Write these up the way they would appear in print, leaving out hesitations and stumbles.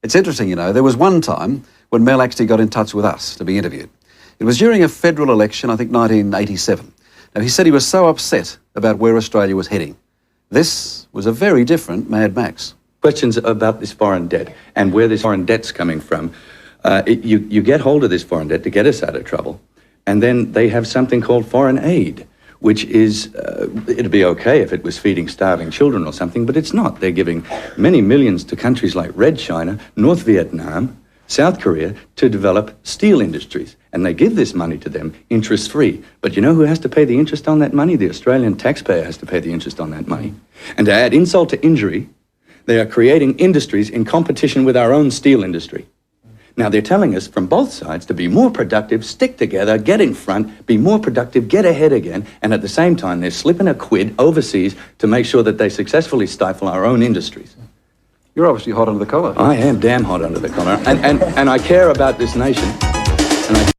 It's interesting, you know, there was one time when Mel actually got in touch with us to be interviewed. It was during a federal election, I think 1987. Now, he said he was so upset about where Australia was heading. This was a very different Mad Max. Questions about this foreign debt and where this foreign debt's coming from. You get hold of this foreign debt to get us out of trouble, and then they have something called foreign aid, which is, it'd be okay if it was feeding starving children or something, but it's not. They're giving many millions to countries like Red China, North Vietnam, South Korea, to develop steel industries. And they give this money to them interest-free. But you know who has to pay the interest on that money? The Australian taxpayer has to pay the interest on that money. And to add insult to injury, they are creating industries in competition with our own steel industry. Now, they're telling us from both sides to be more productive, stick together, get in front, be more productive, get ahead again, and at the same time, they're slipping a quid overseas to make sure that they successfully stifle our own industries. You're obviously hot under the collar. I am damn hot under the collar, and I care about this nation. And I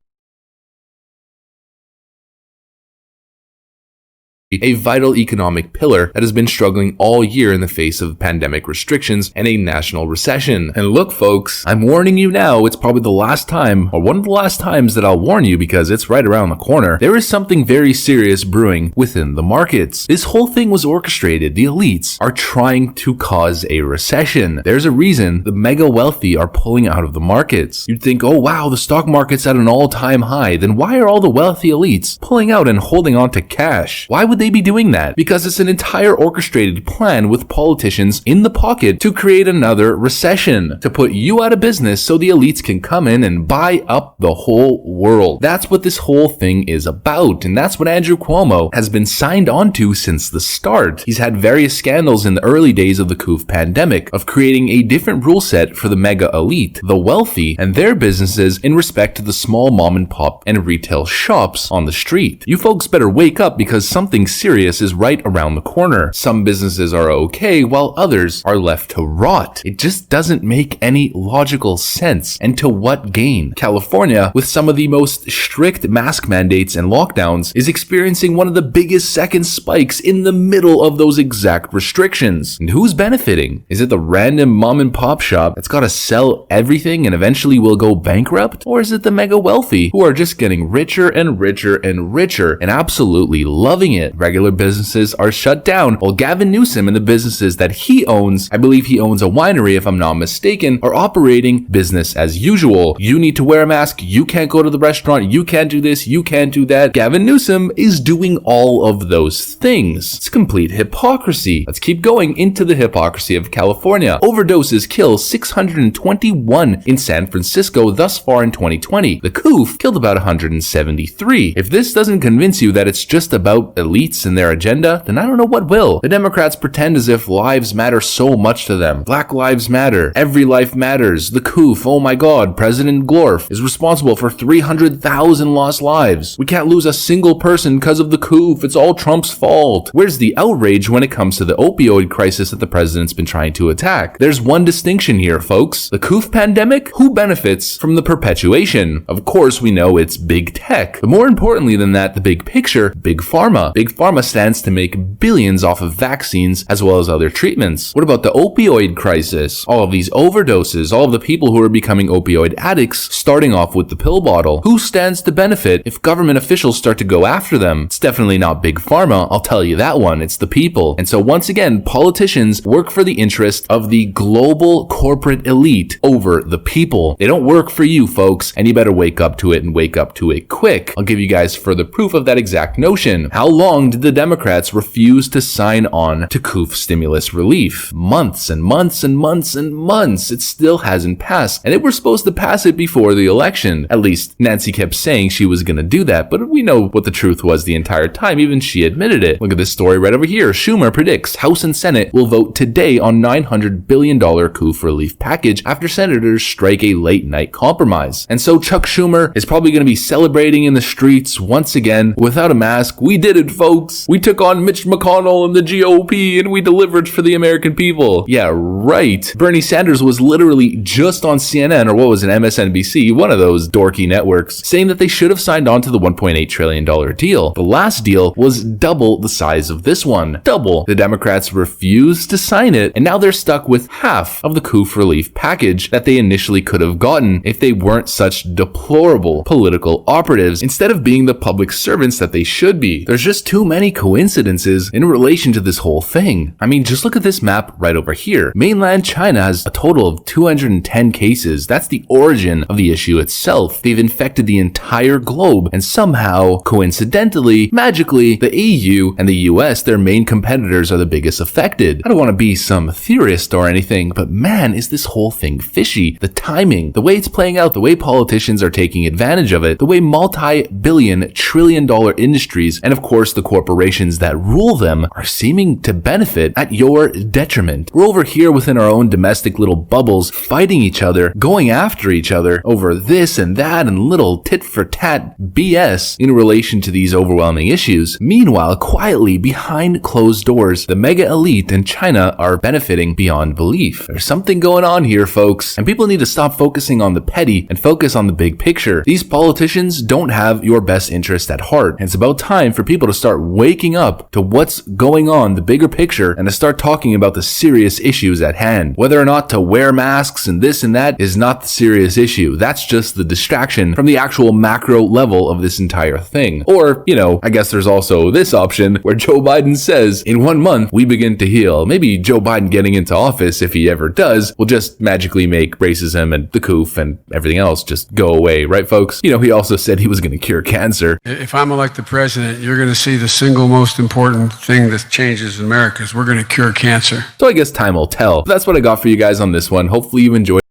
a vital economic pillar that has been struggling all year in the face of pandemic restrictions and a national recession. And look, folks, I'm warning you now, it's probably the last time, or one of the last times that I'll warn you because it's right around the corner. There is something very serious brewing within the markets. This whole thing was orchestrated. The elites are trying to cause a recession. There's a reason the mega wealthy are pulling out of the markets. You'd think, oh wow, the stock market's at an all-time high. Then why are all the wealthy elites pulling out and holding on to cash? Why would they be doing that? Because it's an entire orchestrated plan with politicians in the pocket to create another recession, to put you out of business so the elites can come in and buy up the whole world. That's what this whole thing is about, and that's what Andrew Cuomo has been signed onto since the start. He's had various scandals in the early days of the COVID pandemic of creating a different rule set for the mega elite, the wealthy, and their businesses in respect to the small mom and pop and retail shops on the street. You folks better wake up because something serious is right around the corner. Some businesses are okay while others are left to rot. It just doesn't make any logical sense. And to what gain? California, with some of the most strict mask mandates and lockdowns, is experiencing one of the biggest second spikes in the middle of those exact restrictions. And who's benefiting? Is it the random mom and pop shop that's gotta sell everything and eventually will go bankrupt? Or is it the mega wealthy who are just getting richer and richer and richer and absolutely loving it? Regular businesses are shut down while Gavin Newsom and the businesses that he owns, I believe he owns a winery if I'm not mistaken, are operating business as usual. You need to wear a mask, you can't go to the restaurant, you can't do this, you can't do that. Gavin Newsom is doing all of those things. It's complete hypocrisy. Let's keep going into the hypocrisy of California. Overdoses kill 621 in San Francisco thus far in 2020. The COOF killed about 173. If this doesn't convince you that it's just about elites and their agenda, then I don't know what will. The Democrats pretend as if lives matter so much to them. Black lives matter. Every life matters. The COOF, oh my god, President Glorf is responsible for 300,000 lost lives. We can't lose a single person because of the COOF. It's all Trump's fault. Where's the outrage when it comes to the opioid crisis that the president's been trying to attack? There's one distinction here, folks. The COOF pandemic, who benefits from the perpetuation? Of course, we know it's big tech. But more importantly than that, the big picture, big pharma. Big pharma stands to make billions off of vaccines as well as other treatments. What about the opioid crisis? All of these overdoses, all of the people who are becoming opioid addicts, starting off with the pill bottle. Who stands to benefit if government officials start to go after them? It's definitely not big pharma, I'll tell you that one. It's the people. And so once again, politicians work for the interest of the global corporate elite over the people. They don't work for you, folks, and you better wake up to it and wake up to it quick. I'll give you guys further proof of that exact notion. How long did the Democrats refuse to sign on to COOF stimulus relief? Months and months and months and months. It still hasn't passed. And they were supposed to pass it before the election. At least Nancy kept saying she was going to do that, but we know what the truth was the entire time. Even she admitted it. Look at this story right over here. Schumer predicts House and Senate will vote today on $900 billion COOF relief package after senators strike a late night compromise. And so Chuck Schumer is probably going to be celebrating in the streets once again without a mask. We did it, folks. folks. We took on Mitch McConnell and the GOP and we delivered for the American people. Yeah, right. Bernie Sanders was literally just on CNN, or what was it, MSNBC, one of those dorky networks, saying that they should have signed on to the $1.8 trillion deal. The last deal was double the size of this one. Double. The Democrats refused to sign it, and now they're stuck with half of the coup for relief package that they initially could have gotten if they weren't such deplorable political operatives instead of being the public servants that they should be. There's just too many coincidences in relation to this whole thing. I mean, just look at this map right over here. Mainland China has a total of 210 cases. That's the origin of the issue itself. They've infected the entire globe, and somehow, coincidentally, magically, the EU and the US, their main competitors, are the biggest affected. I don't want to be some theorist or anything, but man, is this whole thing fishy. The timing, the way it's playing out, the way politicians are taking advantage of it, the way multi-billion, trillion-dollar industries, and of course the corporations that rule them, are seeming to benefit at your detriment. We're over here within our own domestic little bubbles, fighting each other, going after each other over this and that and little tit-for-tat BS in relation to these overwhelming issues. Meanwhile, quietly behind closed doors, the mega elite in China are benefiting beyond belief. There's something going on here, folks, and people need to stop focusing on the petty and focus on the big picture. These politicians don't have your best interest at heart, and it's about time for people to start waking up to what's going on, the bigger picture, and to start talking about the serious issues at hand. Whether or not to wear masks and this and that is not the serious issue. That's just the distraction from the actual macro level of this entire thing. Or, I guess there's also this option where Joe Biden says, in 1 month, we begin to heal. Maybe Joe Biden getting into office, if he ever does, will just magically make racism and the coup and everything else just go away, right, folks? He also said he was going to cure cancer. If I'm elected president, you're going to see the single most important thing that changes in America is we're going to cure cancer. So I guess time will tell. But that's what I got for you guys on this one. Hopefully you enjoyed.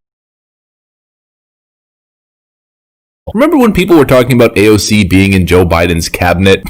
Remember when people were talking about AOC being in Joe Biden's cabinet?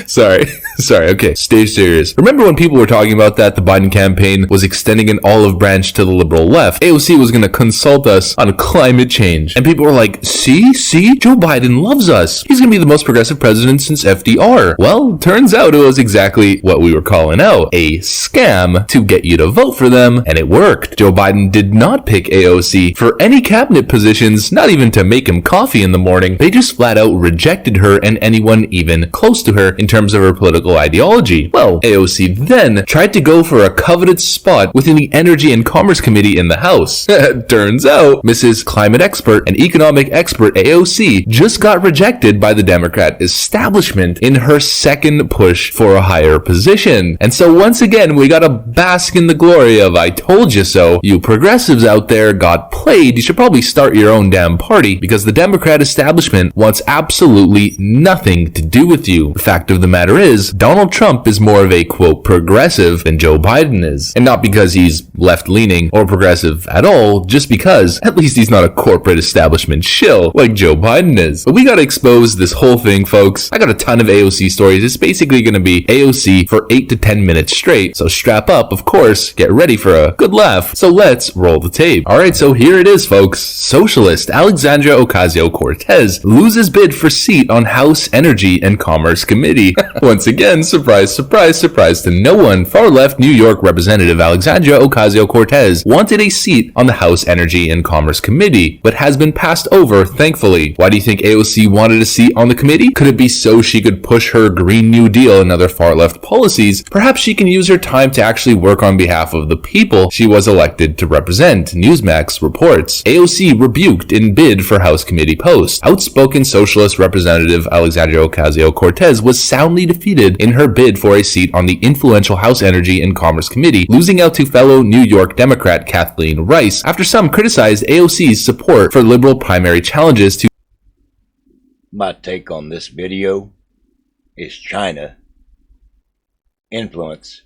Sorry, okay, stay serious. Remember when people were talking about that the Biden campaign was extending an olive branch to the liberal left? AOC was going to consult us on climate change. And people were like, see, Joe Biden loves us. He's going to be the most progressive president since FDR. Well, turns out it was exactly what we were calling out. A scam to get you to vote for them, and it worked. Joe Biden did not pick AOC for any cabinet positions, not even to make him coffee in the morning. They just flat out rejected her and anyone even close to her in terms of her political ideology. Well, AOC then tried to go for a coveted spot within the Energy and Commerce Committee in the House. Turns out, Mrs. Climate Expert and Economic Expert AOC just got rejected by the Democrat establishment in her second push for a higher position. And so once again, we gotta bask in the glory of I told you so. You progressives out there got played. You should probably start your own damn party because the Democrat establishment wants absolutely nothing to do with you. The fact of the matter is, Donald Trump is more of a, quote, progressive than Joe Biden is. And not because he's left-leaning or progressive at all, just because at least he's not a corporate establishment shill like Joe Biden is. But we gotta expose this whole thing, folks. I got a ton of AOC stories. It's basically gonna be AOC for 8 to 10 minutes straight. So strap up, of course, get ready for a good laugh. So let's roll the tape. Alright, so here it is, folks. Socialist Alexandria Ocasio-Cortez loses bid for seat on House Energy and Commerce Committee. Once again, surprise to no one, far-left New York Representative Alexandria Ocasio-Cortez wanted a seat on the House Energy and Commerce Committee, but has been passed over, thankfully. Why do you think AOC wanted a seat on the committee? Could it be so she could push her Green New Deal and other far-left policies? Perhaps she can use her time to actually work on behalf of the people she was elected to represent, Newsmax reports. AOC rebuked in bid for House Committee post. Outspoken Socialist Representative Alexandria Ocasio-Cortez was soundly defeated in her bid for a seat on the influential House Energy and Commerce Committee, losing out to fellow New York Democrat Kathleen Rice after some criticized AOC's support for liberal primary challenges to. My take on this video is China, influence,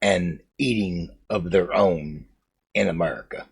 and eating of their own in America.